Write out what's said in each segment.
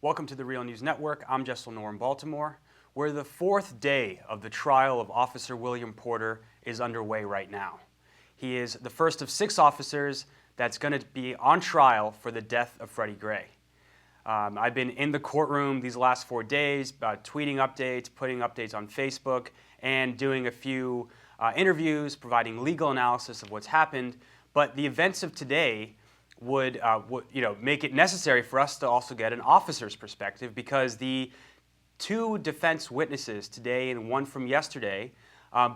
Welcome to the Real News Network. I'm Jess Lenore in Baltimore, where the fourth day of the trial of Officer William Porter is underway right now. He is the first of 6 officers that's going to be on trial for the death of Freddie Gray. I've been in the courtroom these last 4 days, tweeting updates, putting updates on Facebook, and doing a few interviews, providing legal analysis of what's happened. But the events of today would make it necessary for us to also get an officer's perspective, because the 2 defense witnesses today and one from yesterday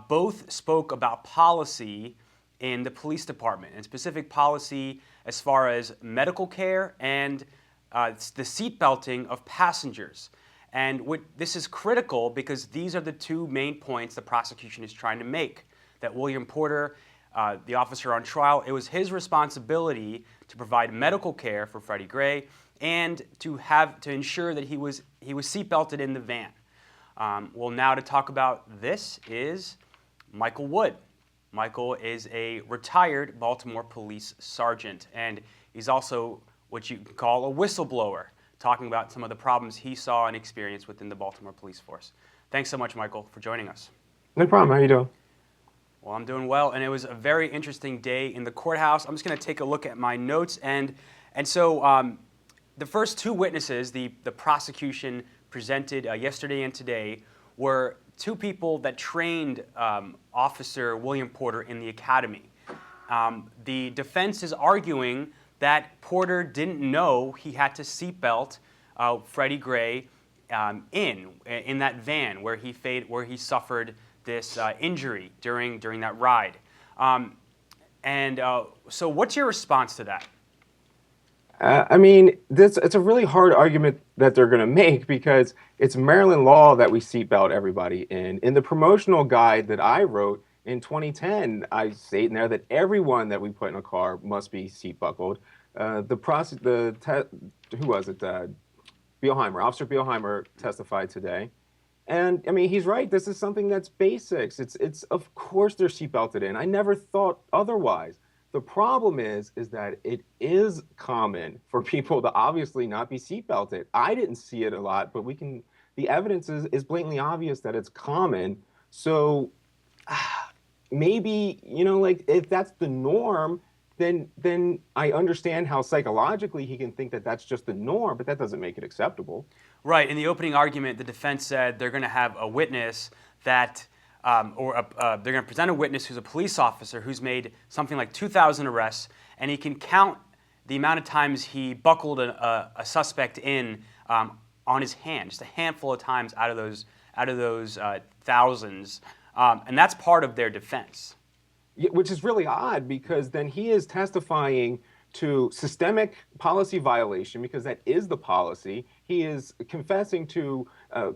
both spoke about policy in the police department, and specific policy as far as medical care and the seat belting of passengers. And this is critical because these are the 2 main points the prosecution is trying to make, that William Porter, the officer on trial, it was his responsibility to provide medical care for Freddie Gray and to ensure that he was seatbelted in the van. Well, now to talk about this is Michael Wood. Michael is a retired Baltimore police sergeant, and he's also what you can call a whistleblower, talking about some of the problems he saw and experienced within the Baltimore police force. Thanks so much, Michael, for joining us. No problem. How you doing? Well, I'm doing well, and it was a very interesting day in the courthouse. I'm just going to take a look at my notes, and so the first 2 witnesses the prosecution presented yesterday and today were 2 people that trained Officer William Porter in the academy. The defense is arguing that Porter didn't know he had to seatbelt Freddie Gray in that van where he suffered this injury during that ride. So what's your response to that? It's a really hard argument that they're going to make, because it's Maryland law that we seatbelt everybody in. In the promotional guide that I wrote in 2010, I state in there that everyone that we put in a car must be seat buckled. Officer Bielheimer testified today. And he's right. This is something that's basics. It's of course they're seatbelted in. I never thought otherwise. The problem is that it is common for people to obviously not be seatbelted. I didn't see it a lot, but the evidence is blatantly obvious that it's common. So maybe, if that's the norm, then I understand how psychologically he can think that that's just the norm, but that doesn't make it acceptable. Right. In the opening argument, the defense said they're going to have a witness that, they're going to present a witness who's a police officer who's made something like 2,000 arrests, and he can count the amount of times he buckled a suspect in on his hand, just a handful of times out of those thousands, and that's part of their defense. Yeah, which is really odd, because then he is testifying to systemic policy violation, because that is the policy. He is confessing to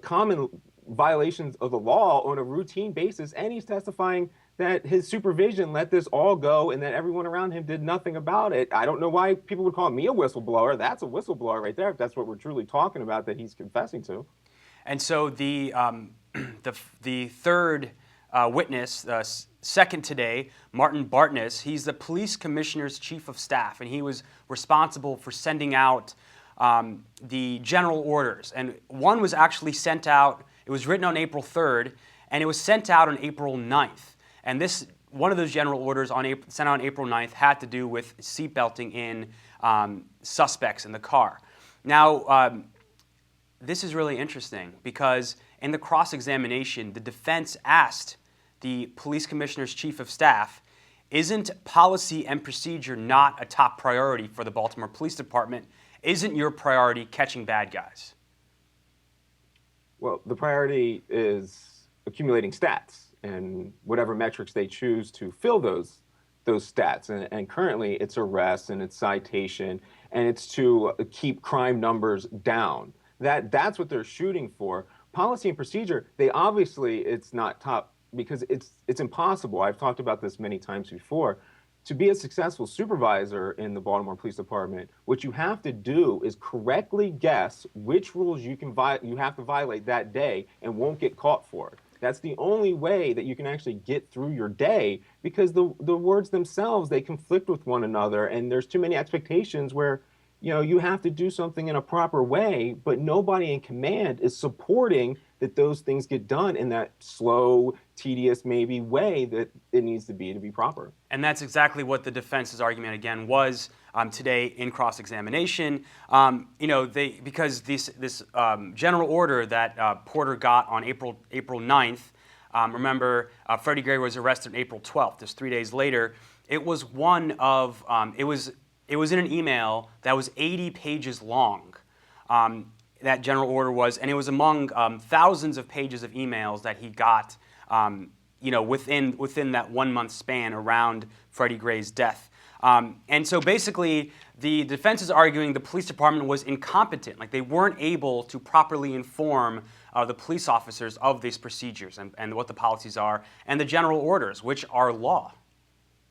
common violations of the law on a routine basis, and he's testifying that his supervision let this all go and that everyone around him did nothing about it. I don't know why people would call me a whistleblower. That's a whistleblower right there, if that's what we're truly talking about that he's confessing to. And so the third witness, second today, Martin Bartness, he's the police commissioner's chief of staff, and he was responsible for sending out the general orders. And one was actually sent out, it was written on April 3rd, and it was sent out on April 9th. And one of those general orders sent out on April 9th had to do with seatbelting in suspects in the car. Now, this is really interesting, because in the cross-examination, the defense asked the police commissioner's chief of staff, isn't policy and procedure not a top priority for the Baltimore Police Department? Isn't your priority catching bad guys? Well, the priority is accumulating stats and whatever metrics they choose to fill those stats. And currently it's arrests and it's citation and it's to keep crime numbers down. That's what they're shooting for. Policy and procedure, it's not top, because it's impossible. I've talked about this many times before. To be a successful supervisor in the Baltimore Police Department, what you have to do is correctly guess which rules you have to violate that day and won't get caught for it. That's the only way that you can actually get through your day, because the words themselves, they conflict with one another, and there's too many expectations where you have to do something in a proper way, but nobody in command is supporting that those things get done in that slow, tedious, maybe way that it needs to be proper. And that's exactly what the defense's argument again was today in cross-examination. Because this general order that Porter got on April 9th. Remember, Freddie Gray was arrested on April 12th, just 3 days later. It was it was in an email that was 80 pages long. That general order was, and it was among thousands of pages of emails that he got, within that 1 month span around Freddie Gray's death. And so basically, the defense is arguing the police department was incompetent, like they weren't able to properly inform the police officers of these procedures and what the policies are and the general orders, which are law.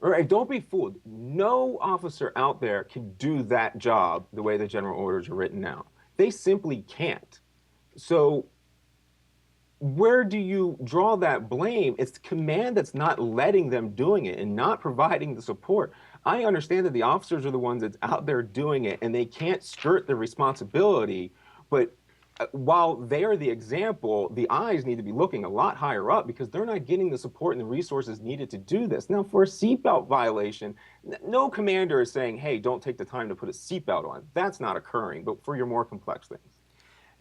All right, don't be fooled. No officer out there can do that job the way the general orders are written now. They simply can't. So where do you draw that blame? It's the command that's not letting them doing it and not providing the support. I understand that the officers are the ones that's out there doing it and they can't skirt the responsibility, but while they're the example, the eyes need to be looking a lot higher up because they're not getting the support and the resources needed to do this. Now, for a seatbelt violation, no commander is saying, hey, don't take the time to put a seatbelt on. That's not occurring, but for your more complex things.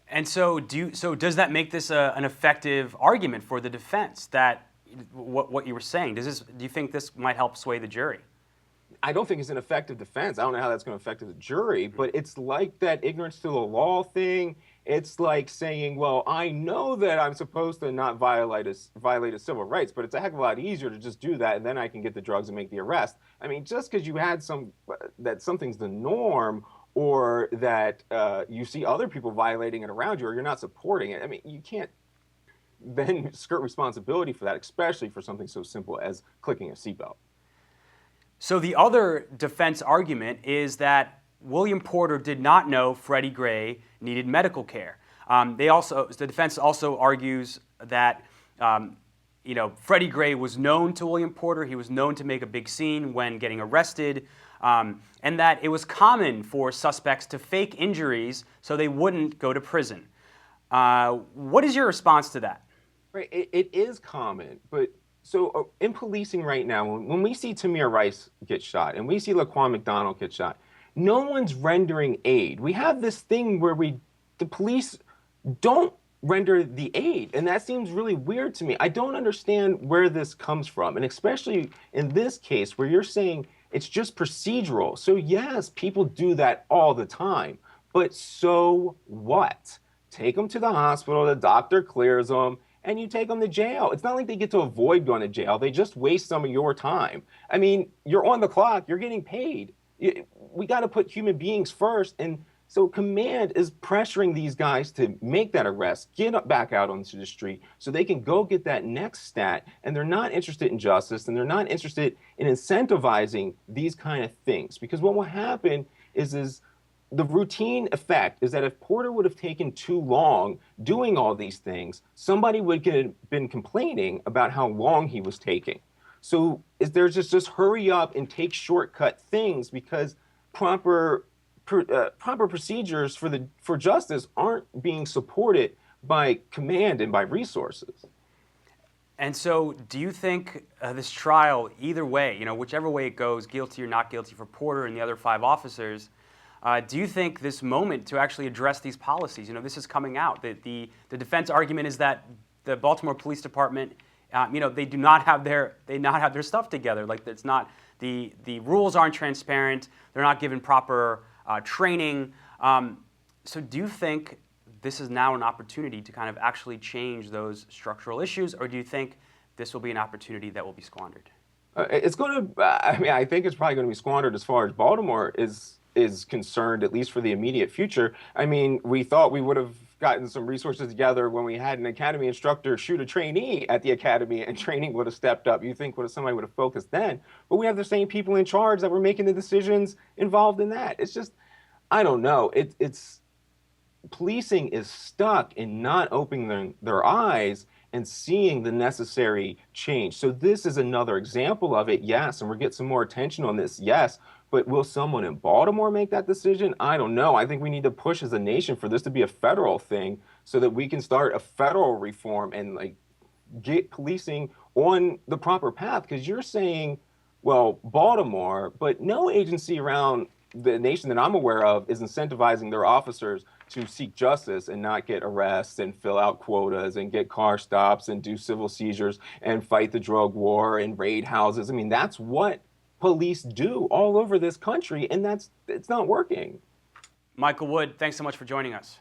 And so, does that make this an effective argument for the defense? That what you were saying? Do you think this might help sway the jury? I don't think it's an effective defense. I don't know how that's going to affect the jury, but it's like that ignorance to the law thing. It's like saying, well, I know that I'm supposed to not violate a civil rights, but it's a heck of a lot easier to just do that, and then I can get the drugs and make the arrest. I mean, just because you had that something's the norm, or that you see other people violating it around you, or you're not supporting it. I mean, you can't then skirt responsibility for that, especially for something so simple as clicking a seatbelt. So the other defense argument is that William Porter did not know Freddie Gray needed medical care. The defense also argues that Freddie Gray was known to William Porter. He was known to make a big scene when getting arrested, and that it was common for suspects to fake injuries so they wouldn't go to prison. What is your response to that? Right, it is common, but so in policing right now, when we see Tamir Rice get shot and we see Laquan McDonald get shot, no one's rendering aid. We have this thing where the police don't render the aid, and that seems really weird to me. I don't understand where this comes from, and especially in this case where you're saying it's just procedural. So yes, people do that all the time, but so what? Take them to the hospital, the doctor clears them, and you take them to jail. It's not like they get to avoid going to jail. They just waste some of your time. I mean, you're on the clock. You're getting paid. We got to put human beings first. And so command is pressuring these guys to make that arrest, get back out onto the street so they can go get that next stat. And they're not interested in justice, and they're not interested in incentivizing these kind of things. Because what will happen is the routine effect is that if Porter would have taken too long doing all these things, somebody would have been complaining about how long he was taking. So there's just hurry up and take shortcut things because proper procedures for justice aren't being supported by command and by resources. And so do you think this trial, either way, whichever way it goes, guilty or not guilty for Porter and the other 5 officers, do you think this moment to actually address these policies, this is coming out, the defense argument is that the Baltimore Police Department, they not have their stuff together. Like it's not, the rules aren't transparent. They're not given proper training. So do you think this is now an opportunity to kind of actually change those structural issues, or do you think this will be an opportunity that will be squandered? It's going to, I think it's probably going to be squandered as far as Baltimore is concerned, at least for the immediate future. I mean, we thought we would have gotten some resources together when we had an academy instructor shoot a trainee at the academy and training would have stepped up. You think somebody would have focused then, but we have the same people in charge that were making the decisions involved in that. It's just, I don't know. It's policing is stuck in not opening their eyes and seeing the necessary change. So this is another example of it, yes, and we'll get some more attention on this, yes. But will someone in Baltimore make that decision? I don't know. I think we need to push as a nation for this to be a federal thing so that we can start a federal reform and like get policing on the proper path. Because you're saying, well, Baltimore, but no agency around the nation that I'm aware of is incentivizing their officers to seek justice and not get arrests and fill out quotas and get car stops and do civil seizures and fight the drug war and raid houses. I mean, that's what police do all over this country, and it's not working. Michael Wood, thanks so much for joining us.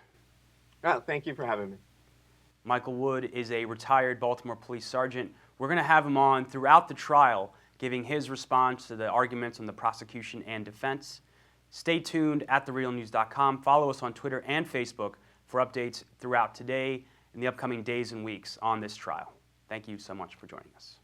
Oh, thank you for having me. Michael Wood is a retired Baltimore police sergeant. We're going to have him on throughout the trial, giving his response to the arguments on the prosecution and defense. Stay tuned at therealnews.com. Follow us on Twitter and Facebook for updates throughout today and the upcoming days and weeks on this trial. Thank you so much for joining us.